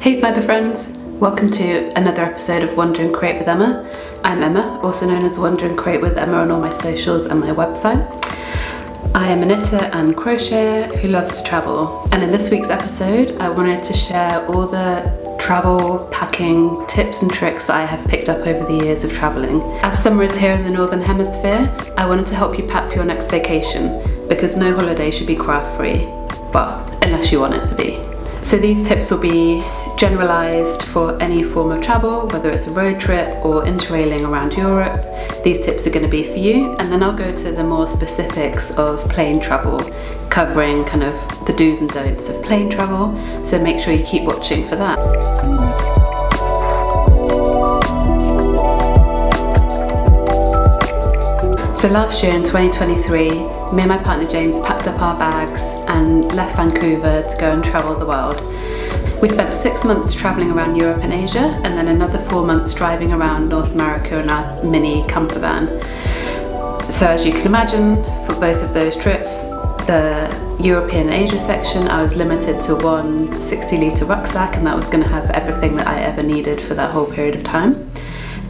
Hey fibre friends, welcome to another episode of Wander and Create with Emma. I'm Emma, also known as Wander and Create with Emma on all my socials and my website. I am a knitter and crocheter who loves to travel, and in this week's episode I wanted to share all the travel packing tips and tricks that I have picked up over the years of travelling. As summer is here in the Northern Hemisphere, I wanted to help you pack for your next vacation, because no holiday should be craft free, well, unless you want it to be. So these tips will be generalised for any form of travel, whether it's a road trip or interrailing around Europe. These tips are going to be for you, and then I'll go to the more specifics of plane travel, covering kind of the do's and don'ts of plane travel, so make sure you keep watching for that. So last year in 2023, me and my partner James packed up our bags and left Vancouver to go and travel the world. We spent 6 months travelling around Europe and Asia, and then another 4 months driving around North America in our mini camper van. So as you can imagine, for both of those trips, the European Asia section, I was limited to one 60-litre rucksack, and that was going to have everything that I ever needed for that whole period of time.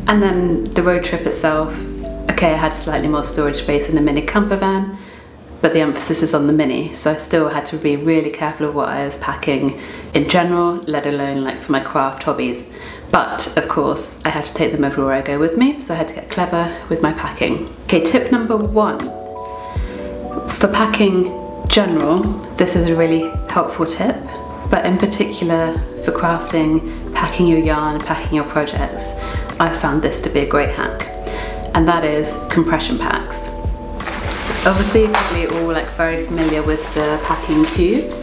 And then the road trip itself, okay, I had slightly more storage space in the mini camper van, but the emphasis is on the mini, so I still had to be really careful of what I was packing in general, let alone like for my craft hobbies. But of course, I had to take them everywhere I go with me, so I had to get clever with my packing. Okay, tip number 1. For packing general, this is a really helpful tip, but in particular for crafting, packing your yarn, packing your projects, I found this to be a great hack, and that is compression packs. Obviously, you're probably all like very familiar with the packing cubes.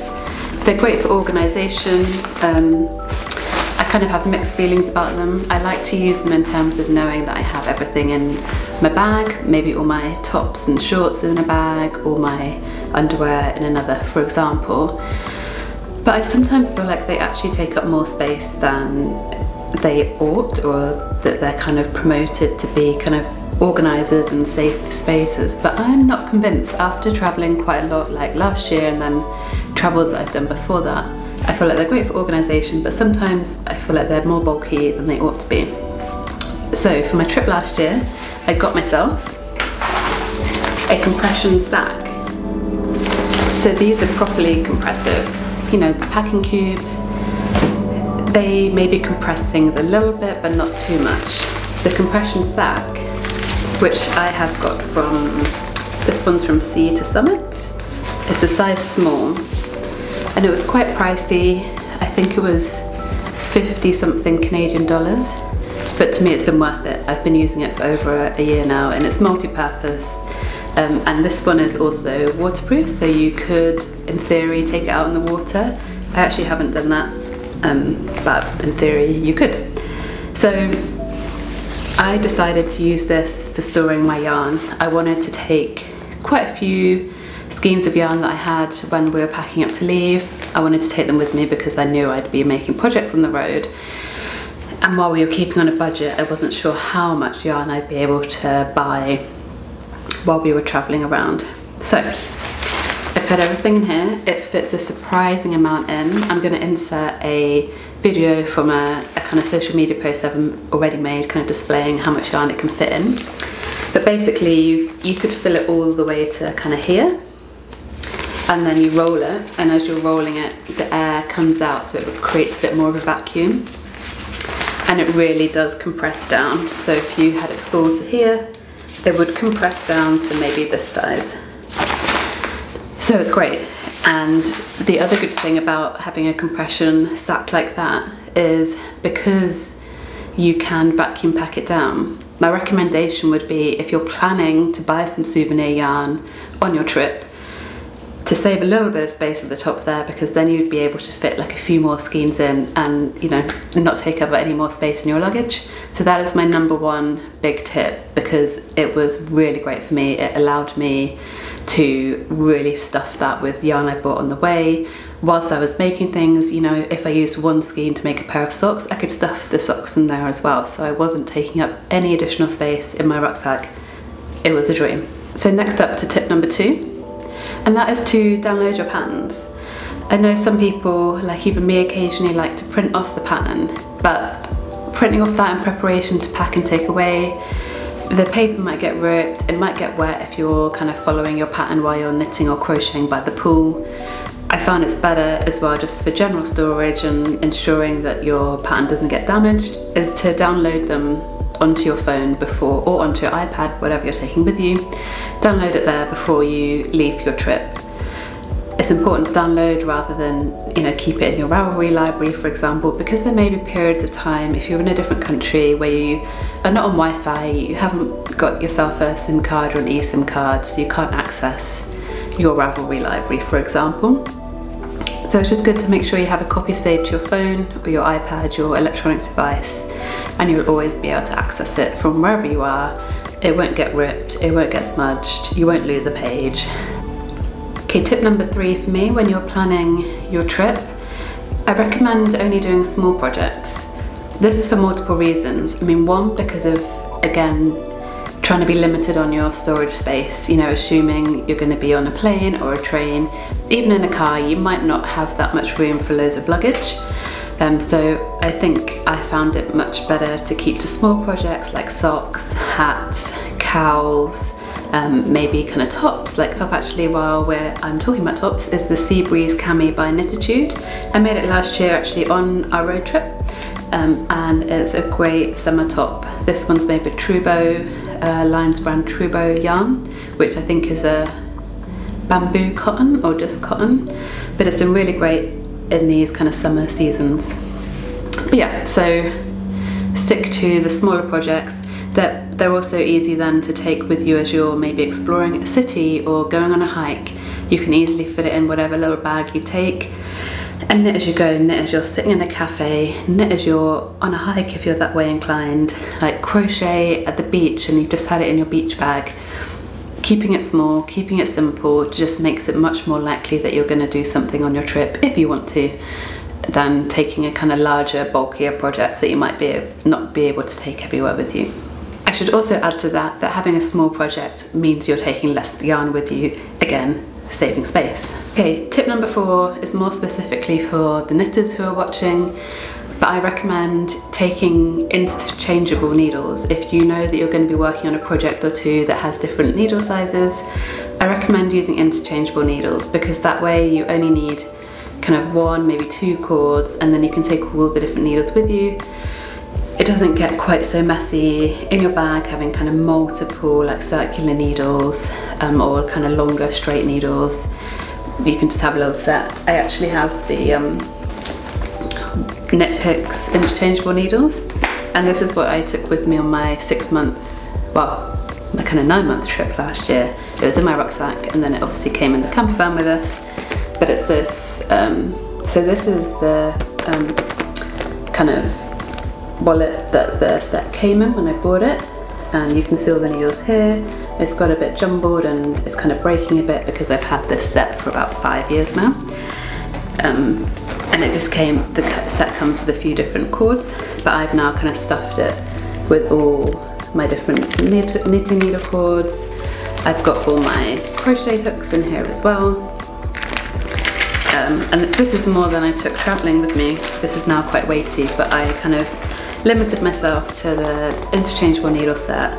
They're great for organisation. I kind of have mixed feelings about them. I like to use them in terms of knowing that I have everything in my bag, maybe all my tops and shorts in a bag, or my underwear in another, for example. But I sometimes feel like they actually take up more space than they ought, or that they're kind of promoted to be kind of organisers and safe spaces, but I'm not convinced. After travelling quite a lot, like last year and then travels that I've done before that, I feel like they're great for organisation, but sometimes I feel like they're more bulky than they ought to be. So for my trip last year, I got myself a compression sack. So these are properly compressive. You know, the packing cubes, they maybe compress things a little bit, but not too much. The compression sack, which I have got from, this one's from Sea to Summit. It's a size small, and it was quite pricey. I think it was 50 something Canadian dollars, but to me it's been worth it. I've been using it for over a year now, and it's multi-purpose. And this one is also waterproof, so you could, in theory, take it out in the water. I actually haven't done that, but in theory you could. So I decided to use this for storing my yarn. I wanted to take quite a few skeins of yarn that I had when we were packing up to leave. I wanted to take them with me because I knew I'd be making projects on the road. And while we were keeping on a budget, I wasn't sure how much yarn I'd be able to buy while we were travelling around. So I put everything in here. It fits a surprising amount in. I'm going to insert a video from a kind of social media post I've already made, kind of displaying how much yarn it can fit in. But basically you could fill it all the way to kind of here, and then you roll it, and as you're rolling it, the air comes out, so it creates a bit more of a vacuum, and it really does compress down. So if you had it full to here, it would compress down to maybe this size. So it's great. And the other good thing about having a compression sack like that is because you can vacuum pack it down. My recommendation would be, if you're planning to buy some souvenir yarn on your trip, to save a little bit of space at the top there, because then you'd be able to fit like a few more skeins in and, you know, not take up any more space in your luggage. So that is my number 1 big tip, because it was really great for me. It allowed me to really stuff that with yarn I bought on the way. Whilst I was making things, you know, if I used one skein to make a pair of socks, I could stuff the socks in there as well, so I wasn't taking up any additional space in my rucksack. It was a dream. So next up to tip number 2, and that is to download your patterns. I know some people, like even me occasionally, like to print off the pattern, but printing off that in preparation to pack and take away, the paper might get ripped, it might get wet if you're kind of following your pattern while you're knitting or crocheting by the pool. I found it's better as well, just for general storage and ensuring that your pattern doesn't get damaged, is to download them onto your phone before, or onto your iPad, whatever you're taking with you. Download it there before you leave your trip. It's important to download rather than, you know, keep it in your Ravelry library, for example, because there may be periods of time, if you're in a different country where you are not on Wi-Fi, you haven't got yourself a SIM card or an eSIM card, so you can't access your Ravelry library, for example. So it's just good to make sure you have a copy saved to your phone or your iPad, your electronic device, and you'll always be able to access it from wherever you are. It won't get ripped, it won't get smudged, you won't lose a page. Okay, tip number 3 for me when you're planning your trip, I recommend only doing small projects. This is for multiple reasons. I mean, one, because of, again, trying to be limited on your storage space, you know, assuming you're going to be on a plane or a train, even in a car, you might not have that much room for loads of luggage. So I think I found it much better to keep to small projects like socks, hats, cowls, maybe kind of tops. Like top actually, while I'm talking about tops, is the Sea Breeze Cami by Knititude. I made it last year actually on our road trip, and it's a great summer top. This one's made with Trubo, Lions brand Trubo yarn, which I think is a bamboo cotton or just cotton, but it's been really great in these kind of summer seasons. But yeah, so stick to the smaller projects. That they're also easy then to take with you as you're maybe exploring a city or going on a hike. You can easily fit it in whatever little bag you take, and knit as you go, knit as you're sitting in a cafe, knit as you're on a hike if you're that way inclined, like crochet at the beach and you've just had it in your beach bag. Keeping it small, keeping it simple just makes it much more likely that you're going to do something on your trip, if you want to, than taking a kind of larger, bulkier project that you might not be able to take everywhere with you. I should also add to that having a small project means you're taking less yarn with you, again, saving space. Okay, tip number 4 is more specifically for the knitters who are watching, but I recommend taking interchangeable needles. If you know that you're going to be working on a project or two that has different needle sizes, I recommend using interchangeable needles, because that way you only need kind of 1, maybe 2 cords, and then you can take all the different needles with you. It doesn't get quite so messy in your bag having kind of multiple like circular needles or kind of longer straight needles. You can just have a little set. I actually have the Knit Picks interchangeable needles, and this is what I took with me on my 6-month, well, my kind of 9-month trip last year. It was in my rucksack, and then it obviously came in the camper van with us. But it's this, so this is the kind of wallet that the set came in when I bought it, and you can see all the needles here. It's got a bit jumbled and it's kind of breaking a bit because I've had this set for about 5 years now. And it just came, the set comes with a few different cords, but I've now kind of stuffed it with all my different knitting needle cords. I've got all my crochet hooks in here as well. And this is more than I took traveling with me. This is now quite weighty, but I kind of limited myself to the interchangeable needle set,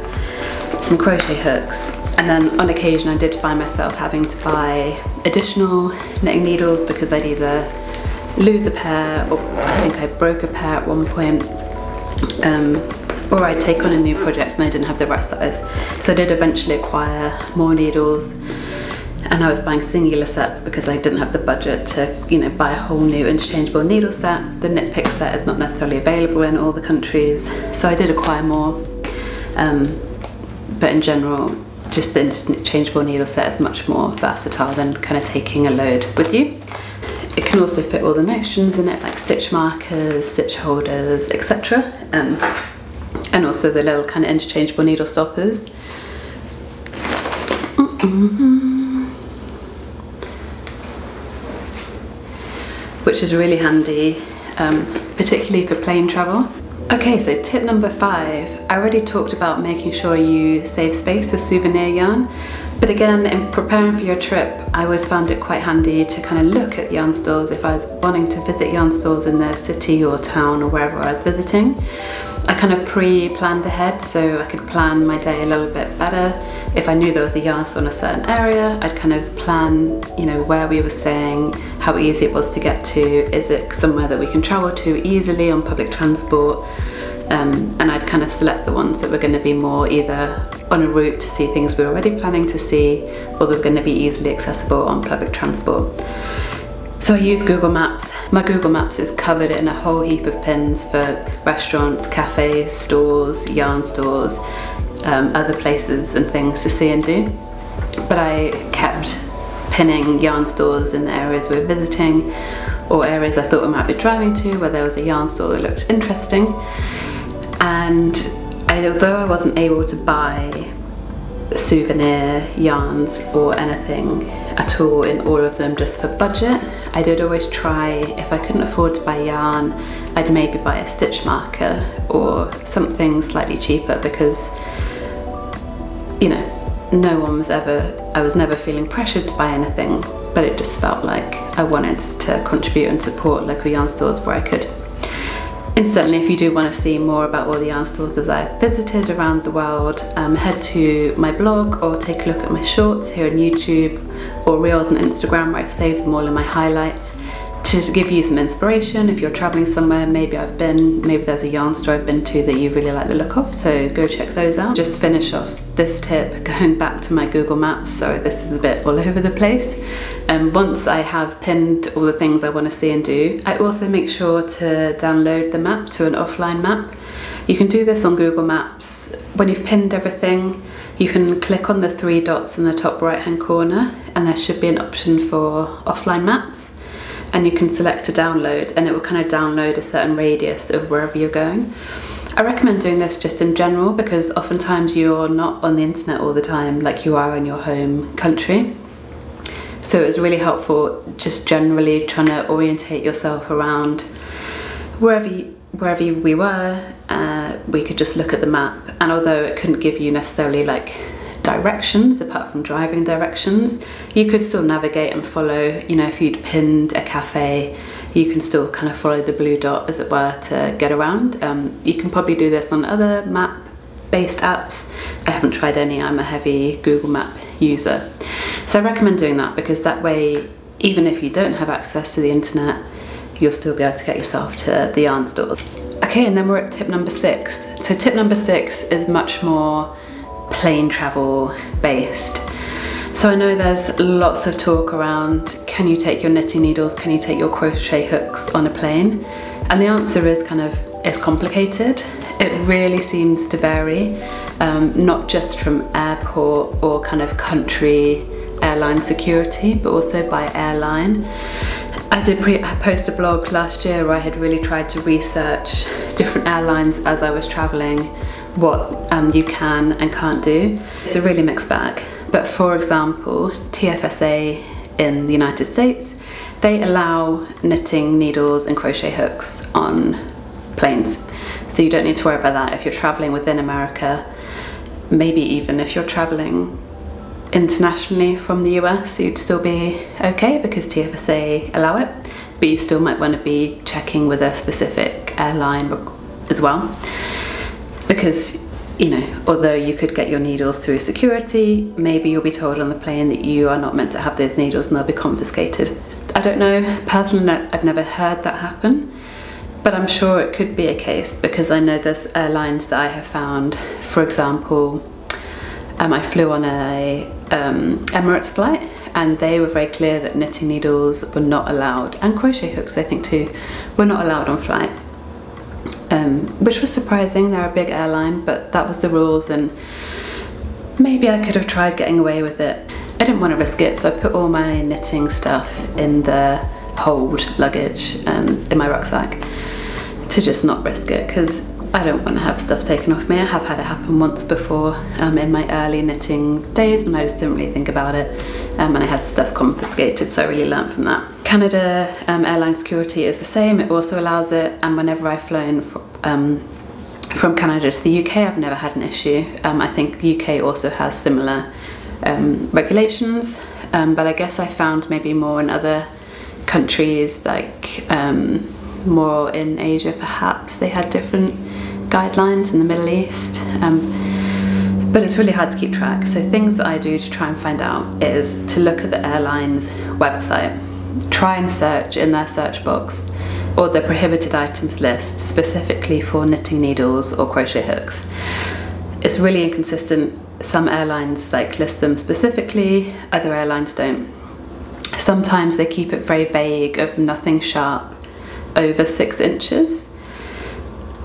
some crochet hooks, and then on occasion I did find myself having to buy additional knitting needles because I'd either lose a pair, or I think I broke a pair at one point, or I'd take on a new project and I didn't have the right size. So I did eventually acquire more needles, and I was buying singular sets because I didn't have the budget to, you know, buy a whole new interchangeable needle set. The Knit Pick set is not necessarily available in all the countries, so I did acquire more. But in general, just the interchangeable needle set is much more versatile than kind of taking a load with you. It can also fit all the notions in it, like stitch markers, stitch holders, etc. And also the little kind of interchangeable needle stoppers. Which is really handy, particularly for plane travel. Okay, so tip number 5. I already talked about making sure you save space for souvenir yarn, But again, in preparing for your trip, I always found it quite handy to kind of look at yarn stores if I was wanting to visit yarn stores in the city or town or wherever I was visiting. I kind of pre-planned ahead so I could plan my day a little bit better. If I knew there was a yarn store in a certain area, I'd kind of plan, you know, where we were staying, how easy it was to get to, is it somewhere that we can travel to easily on public transport, and I'd kind of select the ones that were going to be more either on a route to see things we were already planning to see, or they're going to be easily accessible on public transport. So I use Google Maps. My Google Maps is covered in a whole heap of pins for restaurants, cafes, stores, yarn stores, other places and things to see and do. But I kept pinning yarn stores in the areas we were visiting, or areas I thought we might be driving to where there was a yarn store that looked interesting. And although I wasn't able to buy souvenir yarns or anything at all in all of them just for budget, I did always try, if I couldn't afford to buy yarn, I'd maybe buy a stitch marker or something slightly cheaper, because, you know, I was never feeling pressured to buy anything, but it just felt like I wanted to contribute and support local yarn stores where I could. Incidentally, if you do want to see more about all the yarn stores that I've visited around the world, head to my blog or take a look at my shorts here on YouTube or Reels on Instagram, where I've saved them all in my highlights to give you some inspiration. If you're traveling somewhere, maybe there's a yarn store I've been to that you really like the look of, so go check those out. Just finish off this tip going back to my Google Maps. Sorry, this is a bit all over the place. Once I have pinned all the things I want to see and do, I also make sure to download the map to an offline map. You can do this on Google Maps. When you've pinned everything, you can click on the 3 dots in the top right hand corner, and there should be an option for offline maps, and you can select to download, and it will kind of download a certain radius of wherever you're going. I recommend doing this just in general, because oftentimes you're not on the internet all the time like you are in your home country. So it was really helpful just generally trying to orientate yourself around wherever we were. We could just look at the map, and although it couldn't give you necessarily like directions apart from driving directions, you could still navigate and follow. You know, if you'd pinned a cafe, you can still kind of follow the blue dot, as it were, to get around. You can probably do this on other map-based apps. I haven't tried any. I'm a heavy Google Map user. So I recommend doing that, because that way, even if you don't have access to the internet, you'll still be able to get yourself to the yarn stores. Okay, and then we're at tip number 6. So tip number 6 is much more plane travel based. So I know there's lots of talk around, can you take your knitting needles, can you take your crochet hooks on a plane? And the answer is it's complicated. It really seems to vary, not just from airport or kind of country airline security, but also by airline. I did post a blog last year where I had really tried to research different airlines as I was traveling, what you can and can't do. It's a really mixed bag. But for example, TFSA in the United States, they allow knitting needles and crochet hooks on planes. So you don't need to worry about that if you're traveling within America. Maybe even if you're traveling internationally from the US, you'd still be okay because TFSA allow it, but you still might want to be checking with a specific airline as well, because, you know, although you could get your needles through security, maybe you'll be told on the plane that you are not meant to have those needles and they'll be confiscated. I don't know, personally I've never heard that happen, but I'm sure it could be a case, because I know there's airlines that I have found. For example, I flew on a Emirates flight, and they were very clear that knitting needles were not allowed, and crochet hooks I think too, were not allowed on flight, which was surprising. They're a big airline, but that was the rules, and maybe I could have tried getting away with it. I didn't want to risk it, so I put all my knitting stuff in the hold luggage in my rucksack to just not risk it, because I don't want to have stuff taken off me. I have had it happen once before in my early knitting days when I just didn't really think about it, and I had stuff confiscated, so I really learned from that. Canada airline security is the same, it also allows it, and whenever I've flown from Canada to the UK, I've never had an issue. I think the UK also has similar regulations, but I guess I found maybe more in other countries, like more in Asia perhaps, they had different guidelines, in the Middle East, but it's really hard to keep track. So things that I do to try and find out is to look at the airline's website, try and search in their search box or the prohibited items list specifically for knitting needles or crochet hooks. It's really inconsistent. Some airlines like list them specifically, other airlines don't. Sometimes they keep it very vague of nothing sharp over 6 inches,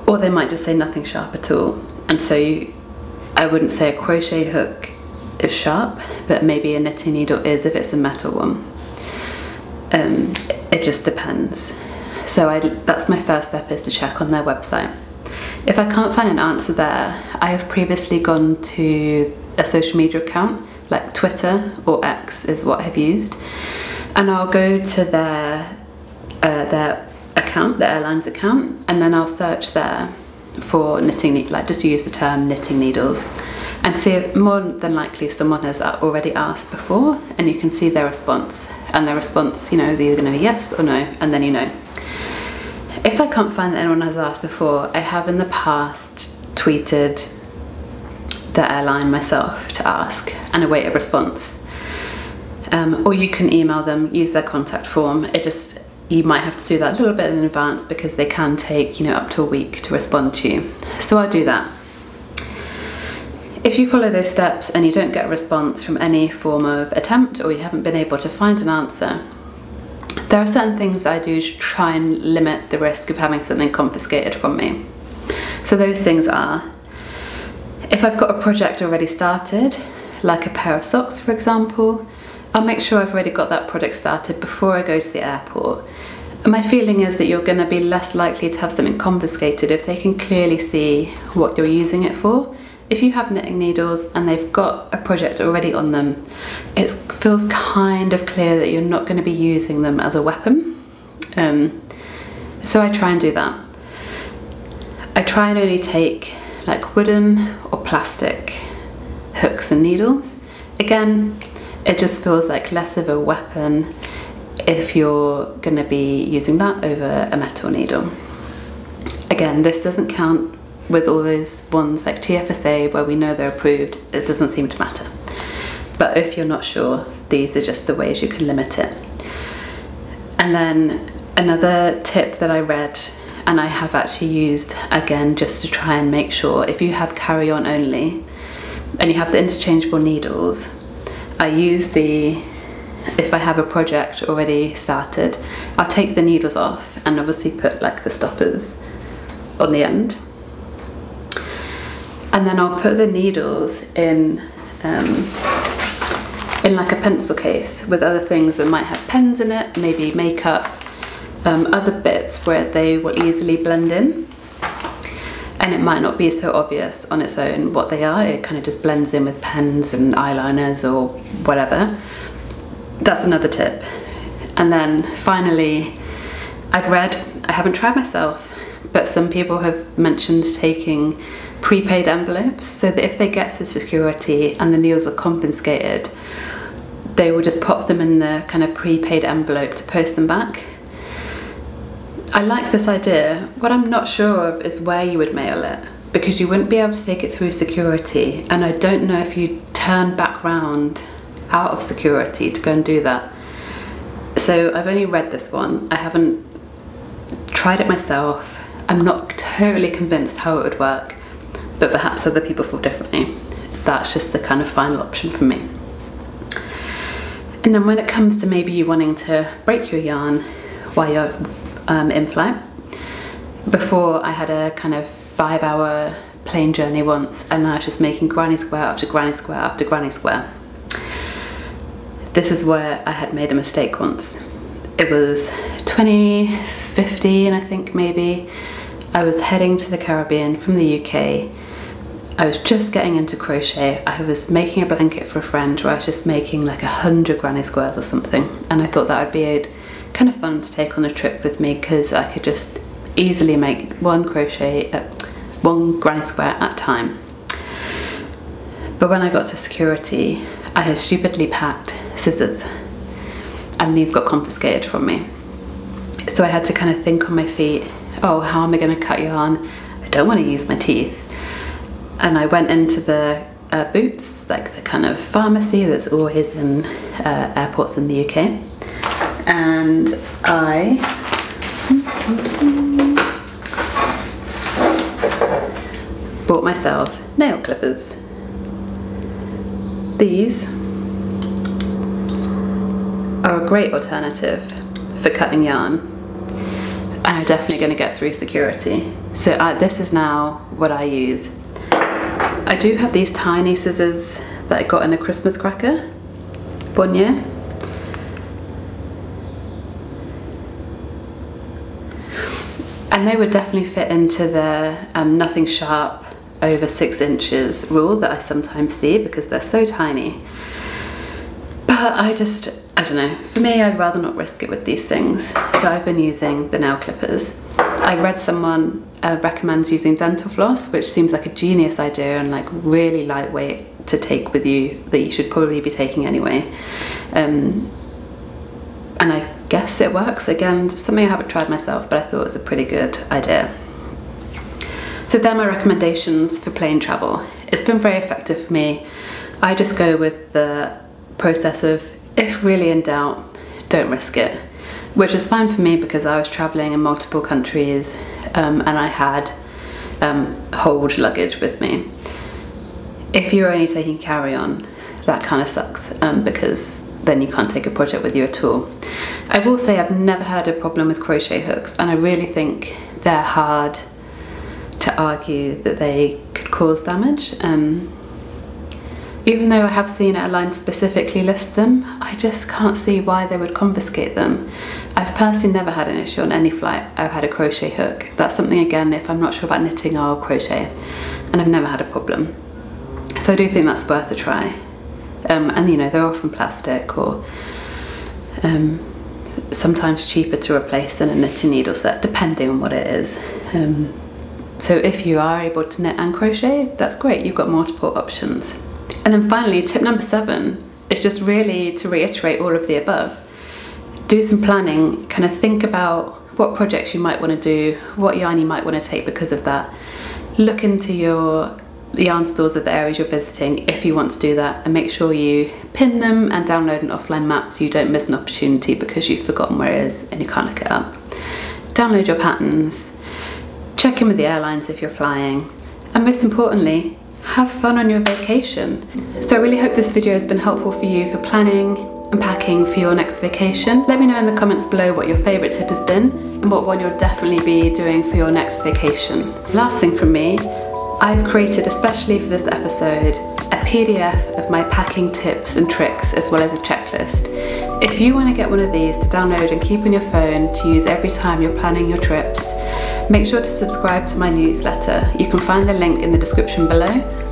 or they might just say nothing sharp at all. And so I wouldn't say a crochet hook is sharp, but maybe a knitting needle is if it's a metal one. It just depends. So that's my first step, is to check on their website. If I can't find an answer there, I have previously gone to a social media account, like Twitter or X is what I've used, and I'll go to their account, the airline's account, and then I'll search there for knitting needles, like just use the term knitting needles, and see if more than likely someone has already asked before, and you can see their response, and their response, you know, is either going to be yes or no, and then you know. If I can't find that anyone has asked before, I have in the past tweeted the airline myself to ask and await a response. Or you can email them, use their contact form. You might have to do that a little bit in advance because they can take, you know, up to a week to respond to you. So I'll do that. If you follow those steps and you don't get a response from any form of attempt, or you haven't been able to find an answer, there are certain things I do to try and limit the risk of having something confiscated from me. So those things are, if I've got a project already started, like a pair of socks for example, I'll make sure I've already got that project started before I go to the airport. And my feeling is that you're going to be less likely to have something confiscated if they can clearly see what you're using it for. If you have knitting needles and they've got a project already on them, it feels kind of clear that you're not going to be using them as a weapon. So I try and do that. I try and only take like wooden or plastic hooks and needles. Again, it just feels like less of a weapon if you're going to be using that over a metal needle. Again, this doesn't count with all those ones like TFSA where we know they're approved. It doesn't seem to matter. But if you're not sure, these are just the ways you can limit it. And then another tip that I read, and I have actually used again just to try and make sure, if you have carry-on only and you have the interchangeable needles, I use if I have a project already started, I'll take the needles off and obviously put like the stoppers on the end. And then I'll put the needles in like a pencil case with other things that might have pens in it, maybe makeup, other bits where they will easily blend in. And it might not be so obvious on its own what they are, it kind of just blends in with pens and eyeliners or whatever. That's another tip. And then finally, I haven't tried myself, but some people have mentioned taking prepaid envelopes so that if they get to security and the needles are confiscated, they will just pop them in the kind of prepaid envelope to post them back. I like this idea. What I'm not sure of is where you would mail it, because you wouldn't be able to take it through security, and I don't know if you turn back round out of security to go and do that. So I've only read this one. I haven't tried it myself. I'm not totally convinced how it would work, but perhaps other people feel differently. That's just the kind of final option for me. And then when it comes to maybe you wanting to break your yarn while you're in flight, before I had a kind of 5-hour plane journey once, and I was just making granny square after granny square after granny square. This is where I had made a mistake once. It was 2015, I think maybe. I was heading to the Caribbean from the UK. I was just getting into crochet. I was making a blanket for a friend where I was just making like 100 granny squares or something, and I thought that would be kind of fun to take on a trip with me, because I could just easily make one granny square at a time. But when I got to security, I had stupidly packed scissors and these got confiscated from me. So I had to kind of think on my feet, oh, how am I going to cut yarn? I don't want to use my teeth. And I went into the Boots, like the kind of pharmacy that's always in airports in the UK. And I bought myself nail clippers. These are a great alternative for cutting yarn and are definitely going to get through security. So this is now what I use. I do have these tiny scissors that I got in a Christmas cracker one year. And they would definitely fit into the nothing sharp over 6 inches rule that I sometimes see because they're so tiny. But I don't know, for me I'd rather not risk it with these things. So I've been using the nail clippers. I read someone recommends using dental floss, which seems like a genius idea and like really lightweight to take with you, that you should probably be taking anyway. And I guess it works. Again, something I haven't tried myself, but I thought it was a pretty good idea. So they're my recommendations for plane travel. It's been very effective for me. I just go with the process of, if really in doubt, don't risk it. Which was fine for me because I was traveling in multiple countries and I had hold luggage with me. If you're only taking carry-on, that kind of sucks because then you can't take a project with you at all. I will say I've never had a problem with crochet hooks, and I really think they're hard to argue that they could cause damage. Even though I have seen airlines specifically list them, I just can't see why they would confiscate them. I've personally never had an issue on any flight. I've had a crochet hook. That's something, again, if I'm not sure about knitting, I'll crochet, and I've never had a problem. So I do think that's worth a try. And you know, they're often plastic or sometimes cheaper to replace than a knitting needle set, depending on what it is. So if you are able to knit and crochet, that's great, you've got multiple options. And then finally, tip number 7 is just really to reiterate all of the above. Do some planning, kind of think about what projects you might want to do, what yarn you might want to take because of that. Look into your yarn stores of the areas you're visiting if you want to do that, and make sure you pin them and download an offline map so you don't miss an opportunity because you've forgotten where it is and you can't look it up. Download your patterns, check in with the airlines if you're flying, and most importantly, have fun on your vacation. So I really hope this video has been helpful for you for planning and packing for your next vacation. Let me know in the comments below what your favourite tip has been and what one you'll definitely be doing for your next vacation. Last thing from me, I've created especially for this episode a PDF of my packing tips and tricks as well as a checklist. If you want to get one of these to download and keep on your phone to use every time you're planning your trips, make sure to subscribe to my newsletter. You can find the link in the description below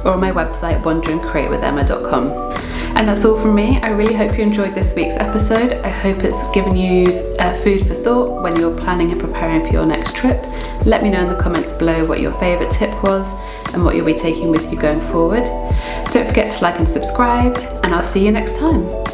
or on my website wanderandcreatewithemma.com. And that's all from me. I really hope you enjoyed this week's episode. I hope it's given you food for thought when you're planning and preparing for your next trip. Let me know in the comments below what your favourite tip was and what you'll be taking with you going forward. Don't forget to like and subscribe, and I'll see you next time.